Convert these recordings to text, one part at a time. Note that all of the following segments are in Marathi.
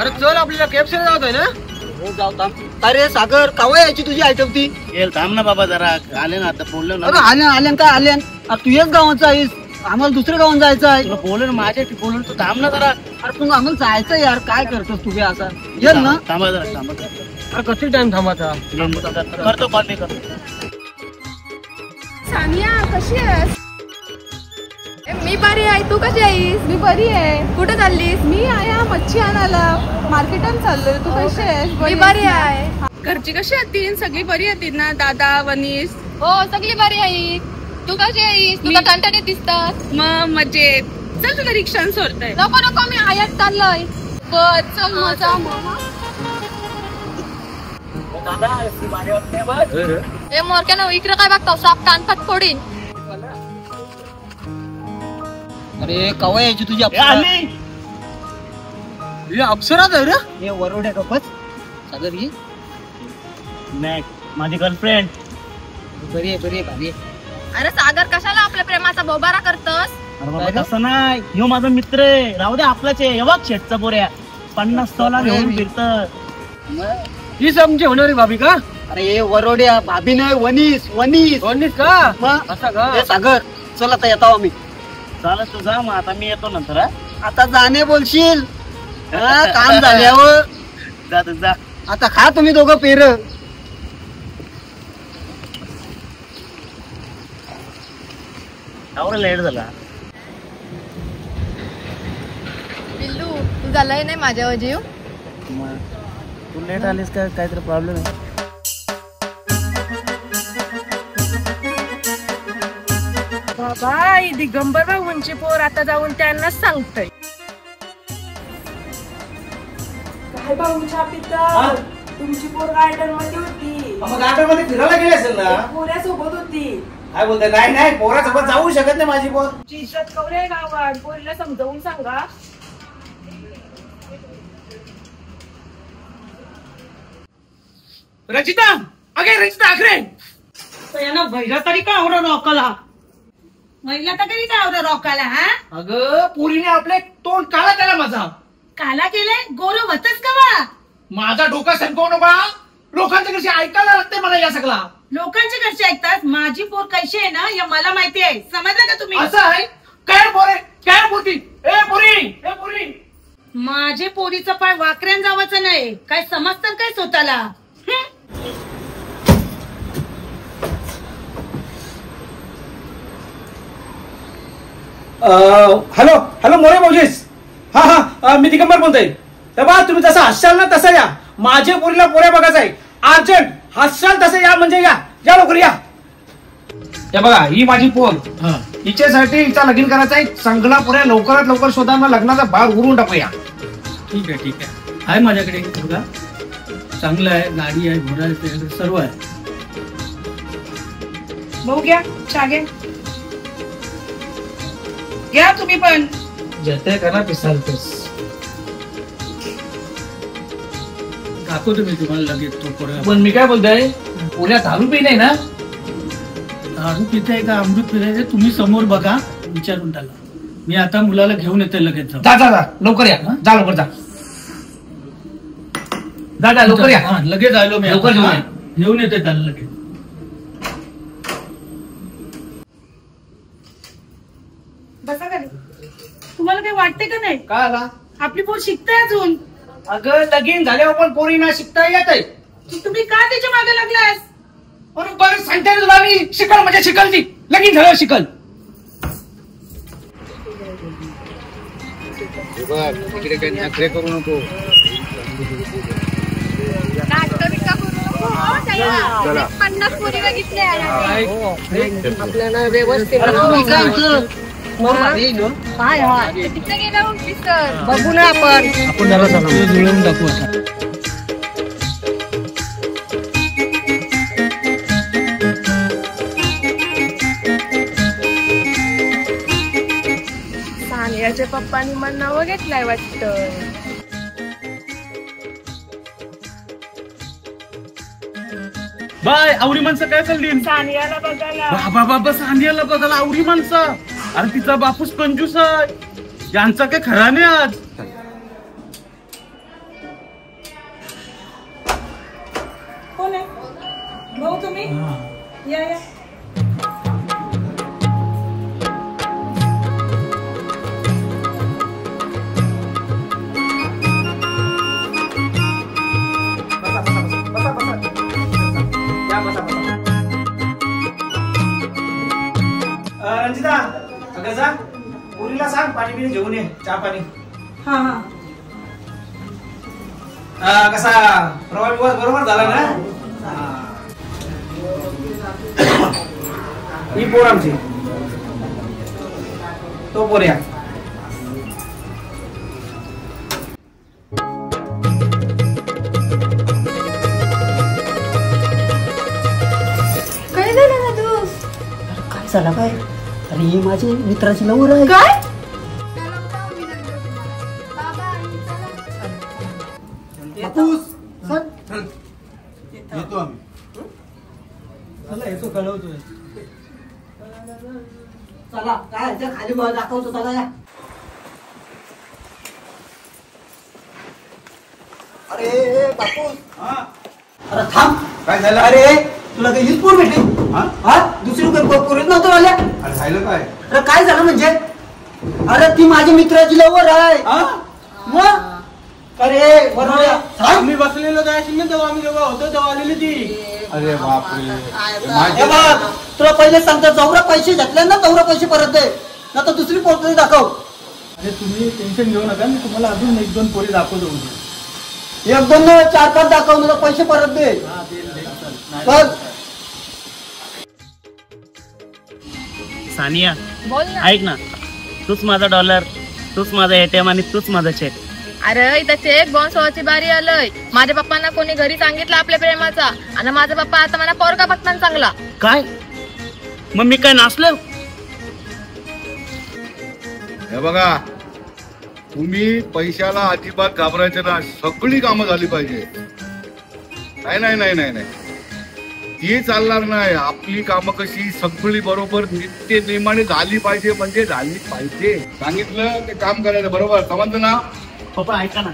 अरे चल आपल्याला केएफसी जात आहे ना. हो जाऊ. अरे सागर कावा यायची तुझी आयटम ती. थांब ना बाबा जरा आले ना आता बोललो ना. अरे आल्यान काय आल्यान तू एक गावाचा आहेस आम्हाला दुसऱ्या गावात जायचं आहे. तुला बोललो माझ्या बोलून तू थांब ना जरा. अरे तू आम्हाला जायचं यार काय करतोस तुम्ही असा येल ना. थांबा जरा थांबा. अरे किती टाइम थांबाचा करतो कॉल मी करतो. सानिया कशी आहेस? मी बरी आहे. तू कशी आहेस? मी बरी आहे. कुठे चाललीस? मी आया मच्छी आणायला मार्केटात चाललोय. तू कशी आहेस? मी बरी आहे. घरची कशी आहेत? सगळी बरी आहेत ना? दादा वनीस हो सगळी बरी आहेत. तू कशी आहेस? तुला कंटाळीत दिसतात. मग मजेत. चल तुला रिक्षान सोडतंय. नको नको मी आयात चाललोय. बर चल मजा. ए मोरक्यानं इकडे काय बघताव? साप कानपात फोडीन. अरे कवा यायची तुझी अप्सराच आहे रे. हे वरोड्या गपच सागर ही माझी गर्लफ्रेंड. बरी आहे बरी आहे भारी आहे. अरे सागर कशाला आपल्या प्रेमाचा बोबारा करतोस? अरे बाबा तसं नाही. ह्यो माझा मित्र आहे. राहू दे आपलाच आहे. एवढा शेटचा पोऱ्या 50 तोला घेऊन फिरत. ही समजी होणारी भाभी का? अरे हे वरोड्या भाभी नाही वनीस वनीस वनीस का? असं का? हे सागर चल आता येतो आम्ही. चालत तू जा मग आता मी येतो नंतर. आता जाणे बोलशील काम झाल्यावर. जा आता खा तुम्ही दोघं पेर. एवढं लेट झाला. पिल्लू तू झालाय नाही माझ्यावर जीव. तू लेट आलीस का? काहीतरी प्रॉब्लेम आहे? बाबा दिगंबर भाऊंची पोर आता जाऊन त्यांना सांगतय. काय भाऊंच्या पिता तुमची पोर गार्डन मध्ये होती. गार्डन मध्ये फिरायला गेले असेल ना. पोऱ्या सोबत होती. काय बोलते? नाही पोरासोबत जाऊ शकत नाही माझी पोर. इज्जत कवरे गावात पोरीला समजावून सांगा. रचिता अगे रचिता आखरे भैरा तरी का आवडा नोकाला. महिला तर कधी काय होतं रोकाला? हा अगं पोरीने आपले तोंड काळा केला माझा. काला केलंय? गोरो होतच का? माझा डोका संपवू नका. लोकांच्या कशी ऐकायला लागते मला या सगळा. लोकांचे कसे ऐकतात? माझी पोर कशी आहे ना हे मला माहिती आहे. समजलं का तुम्ही? असं आहे काय पोरे काय पोरती? ए पोरी माझे पोरीचं पाय वाकऱ्यान जावाचं नाही. काय समजतं काय स्वतःला? हॅलो मोरे भाऊजीस. हा मी दिगंबर बोलतोय. बा तुम्ही जसं हसाल ना तसं या. माझ्या पोरीला पोऱ्या बघायचं आहे अर्जंट. हसाल तसं या म्हणजे या लवकर या. हे बघा ही माझी पोर. हिच्यासाठी हिचा लगीन करायचा आहे. चांगला पोऱ्या लवकरात लवकर शोधा. लग्नाचा भाग उरून टाकूया. ठीक आहे माझ्याकडे बघा. चांगलं आहे. गाडी आहे घोडा आहे सर्व आहे. भाऊ घ्या चागे घ्या तुम्ही पण. जते करा पिसालतेस. दाखवतो मी तुम्हाला लगेच तो पोरगा. पण मी काय बोलतोय पोऱ्या दारू पी नाही ना. दारू पिताय का अमृत पिताय तुम्ही समोर बघा विचारून टाका. मी आता मुलाला घेऊन येते लगेच. जा लवकर या. जा लवकर जा लवकर या. लगेच आलो मी. लवकर घेऊन येते त्याला लगेच. बसा खाली. तुम्हाला काही वाटते का नाही? काय आला? आपली पोर शिकते अजून. अगं लगीन झाल्यावर पण पोरीना शिकता येत आहे. तुम्ही का त्याच्या मागे लागलास? बरोबर सांगते तुला मी. शिकल म्हणजे शिकल ती. लगीन झाल्यावर शिकल. इकडे काही नखरे करू नको. चला 50 पोरी बघितले. आपल्याला व्यवस्थित तिथे गेला ऑफिसर. बघू ना आपण जरा जुळवून टाकू आता. सानियाच्या पप्पांनी मन नाव घेतलाय वाटतं. बाय आवडी माणसं काय चालली? सानियाला बघायला. बाबा सानियाला बघायला आवडी माणसं. अरे तिचा बापूस कंजूस आहे. यांचा काय खरा नाही आज. पाणी बिणी घेऊन ये, चहा पाणी. हा हा. कसा प्रवास बरोबर झाला ना? ही पोर आमची, तो पोऱ्या. काय झालं ना तू? काय झालं काय? अरे ही माझी मित्राची लवर आहे. काय? बापूस, सर. येतो आम्ही. चला येतो, कळवतोय. चला काय त्या खाली मला दाखवतो, चला या. अरे बापूस, अरे थांब. काय झालं? अरे तुला काही हीच पोर भेटली? हा दुसरी पोरीत नव्हतं आल्या. अरे झालं काय? अरे काय झालं म्हणजे? अरे ती माझ्या मित्राची लवर आहे. मग अरे बरोबर आम्ही बसलेलो काय असेल ना तेव्हा आम्ही जेव्हा होतो तेव्हा आलेली ती. अरे बापरे. हे बघ, तुला पहिले सांगतो, जवळ पैसे घेतले ना तेवढे पैसे परत दे, ना तर दुसरी पोर तरी दाखव. अरे तुम्ही टेन्शन घेऊ नका, मी तुम्हाला अजून 1-2 पोरी दाखवतो उद्या. 1-2 नाही, 4-5 दाखव, ना पैसे परत दे. चल. सानिया बोल ना. ऐक ना, तूच माझा डॉलर, तूच माझा एटीएम आणि तूच माझा चेक. अरे इथं चेक बाउन्स व्हायची बारी आलंय. माझ्या पप्पांना कोणी घरी सांगितलं आपल्या प्रेमाचा, आणि माझा पप्पा आता मला पोरगा बघताना चांगला. काय मग मी काय नाचलो? हे बघा, तुम्ही पैशाला अजिबात घाबरायचे ना. सगळी कामं झाली पाहिजे. नाही नाही नाही नाही नाही, ती चालणार नाही. आपली कामं कशी सगळी बरोबर नित्य नेमाने झाली पाहिजे, म्हणजे झाली पाहिजे. सांगितलं ते काम करायचं, बरोबर समजलं ना? पप्पा ऐका ना,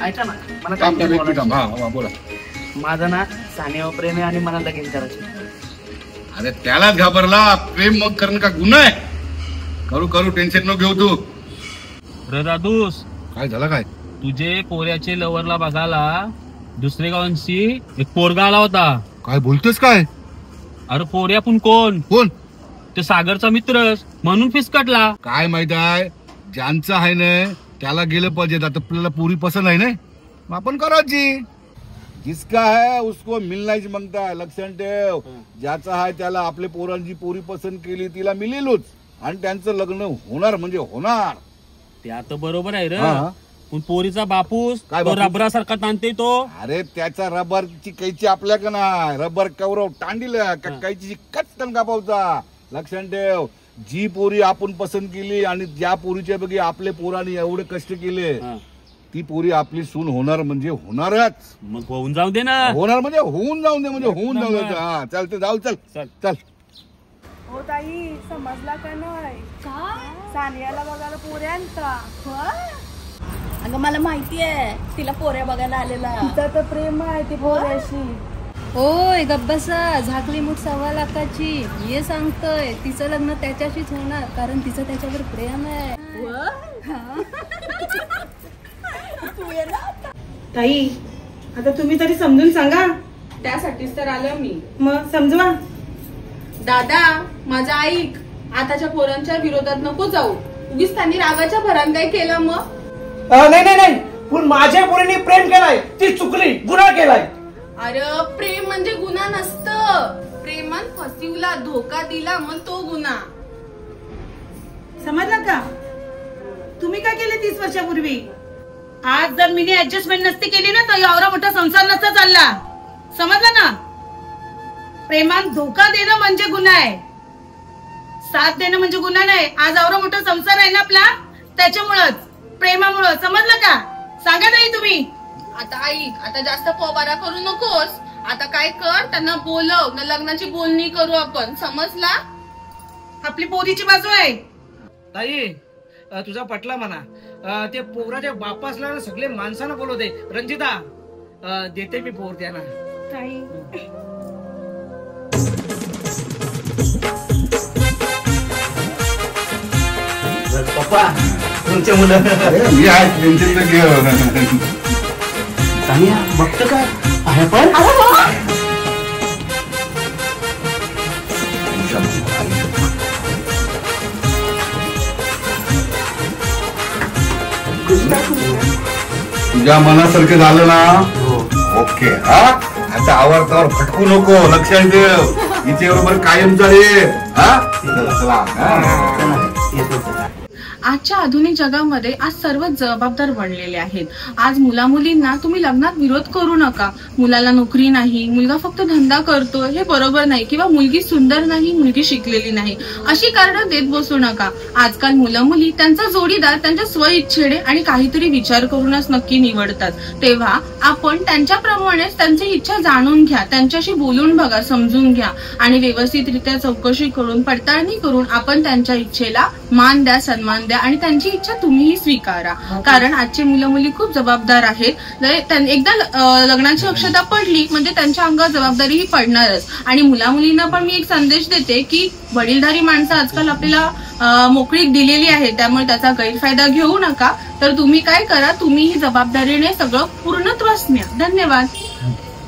ऐका ना, मला काम काय करायचं काम. बोलायचं. हा बोला. माझं ना सानियावर प्रेम आहे आणि मला लगीन करायचं. अरे त्यालाच घाबरला. प्रेम मग करणं का गुन्हा आहे? करू करू, टेन्शन नको घेऊ तू. रे दादूस, काय झालं काय? तुझे पोऱ्याचे लवरला बघायला दुसरे गावांशी एक पोरगा आला होता. काय बोलतोस काय? अरे पोऱ्या पण कोण? कोण? ते सागरचा मित्र, म्हणून फिसकटला. काय माहित आहे, ज्यांचं आहे ना त्याला गेलं पाहिजे. आता आपल्याला पुरी पसंत आहे ना, मग आपण करायची. जिसका है उसको मिलनाच मागता है. लक्षात ठेव, ज्याचा आहे त्याला आपल्या पोरांची पोरी पसंत केली तिला मिळेलच, आणि त्यांचं लग्न होणार म्हणजे होणार. ते आता बरोबर आहे रे, हा. पण पोरीचा बापूस काय तो बापूस? रबरासारखा ताणते तो. अरे त्याचा रबरची कैची आपल्याकडे नाही. रबर कवरव टांडील का कैची कटकन कापावचा. लक्षात ठेव, जी पोरी आपण पसंत केली आणि ज्या पोरीच्या पैकी आपल्या पोरांनी एवढे कष्ट केले, हा. ती पोरी आपली सून होणार म्हणजे होणारच. मग होऊन जाऊ दे ना. होणार म्हणजे होऊन जाऊन दे, म्हणजे होऊन जाऊ दे. हा चालते, जाऊ चल चल. चल. हो ताई, समजला का नाही? काय? सानियाला बघायला पोरे आणता. अगं मला माहिती आहे, तिला पोऱ्या बघायला आलेला. तिचं तर प्रेम आहे ती पोऱ्याशी. ओय गब्बसा, झाकली मूठ 1.25 लाखाची. ये सांगतोय तिचं लग्न त्याच्याशीच होणार, कारण तिचं त्याच्यावर प्रेम आहे. ताई, आता तुम्ही तरी समजून सांगा. त्यासाठीच तर आलं मी. मग समजवा. दादा माझा ऐक, आताच्या पोरांच्या विरोधात नको जाऊ. उगीच त्यांनी रागाच्या भरान काय केलं मग? नाही नाही नाही, पण माझ्या पोरीने प्रेम केलाय, ती चुकली, गुन्हा केलाय. अरे प्रेम म्हणजे गुन्हा नसतं. प्रेमान फसविला, धोका दिला, मग तो गुन्हा. समजला का? तुम्ही काय केले 30 वर्षापूर्वी? आज जर मी ऍडजस्टमेंट नसती केली ना, तर एवढा मोठा संसार नसता चालला. समजलं ना? प्रेमान धोका देणं म्हणजे गुन्हा आहे, साथ देणं म्हणजे गुन्हा नाही. आज एवढा मोठा संसार आहे ना आपला, त्याच्यामुळेच, प्रेमामुळं. समजलं का? सांगा नाही तुम्ही. आता ऐक, आता जास्त पोबारा करू नकोस. आता काय कर, त्यांना बोलव ना, लग्नाची बोलणी करू आपण. समजला? आपली पोरीची बाजू आहे. ताई, तुझा पटला म्हणा. ते पोराच्या बापासला ना सगळे माणसानं बोलवते. रंजिता, देते मी पोर त्यांना. ताई, पप्पा तुमचे मुलं. मी आहे टेन्शन घेऊ. सानिया बघतो काय आहे पण. तुझ्या मनासारखं झालं ना ओके हा आता आवडतावर फटकू नको लक्षात ठेव हिचे बरोबर कायमचा रे हा आजच्या आधुनिक जगामध्ये आज सर्वच जबाबदार बनलेले आहेत. आज मुलामुलींना तुम्ही लग्नात विरोध करू नका. मुलाला नोकरी नाही, मुलगा फक्त धंदा करतो हे बरोबर नाही, किंवा मुलगी सुंदर नाही, मुलगी शिकलेली नाही, अशी कारणं देत बसू नका. आजकाल मुलं मुली त्यांचा जोडीदार त्यांच्या स्वइच्छेने आणि काहीतरी विचार करूनच नक्की निवडतात. तेव्हा आपण त्यांच्याप्रमाणेच त्यांची इच्छा जाणून घ्या, त्यांच्याशी बोलून बघा, समजून घ्या आणि व्यवस्थितरित्या चौकशी करून पडताळणी करून आपण त्यांच्या इच्छेला मान द्या, सन्मान द्या आणि त्यांची इच्छा तुम्हीही स्वीकारा. कारण आजचे मुलं मुली खूप जबाबदार आहेत. एकदा लग्नाची अक्षता पडली म्हणजे त्यांच्या अंगावर जबाबदारीही पडणारच. आणि मुला मुलींना पण मी एक संदेश देते की वडीलधारी माणसं आजकाल आपल्याला मोकळीक दिलेली आहे, त्यामुळे त्याचा गैरफायदा घेऊ नका. तर तुम्ही काय करा, तुम्ही ही जबाबदारीने सगळं पूर्णत्वास न्या. धन्यवाद.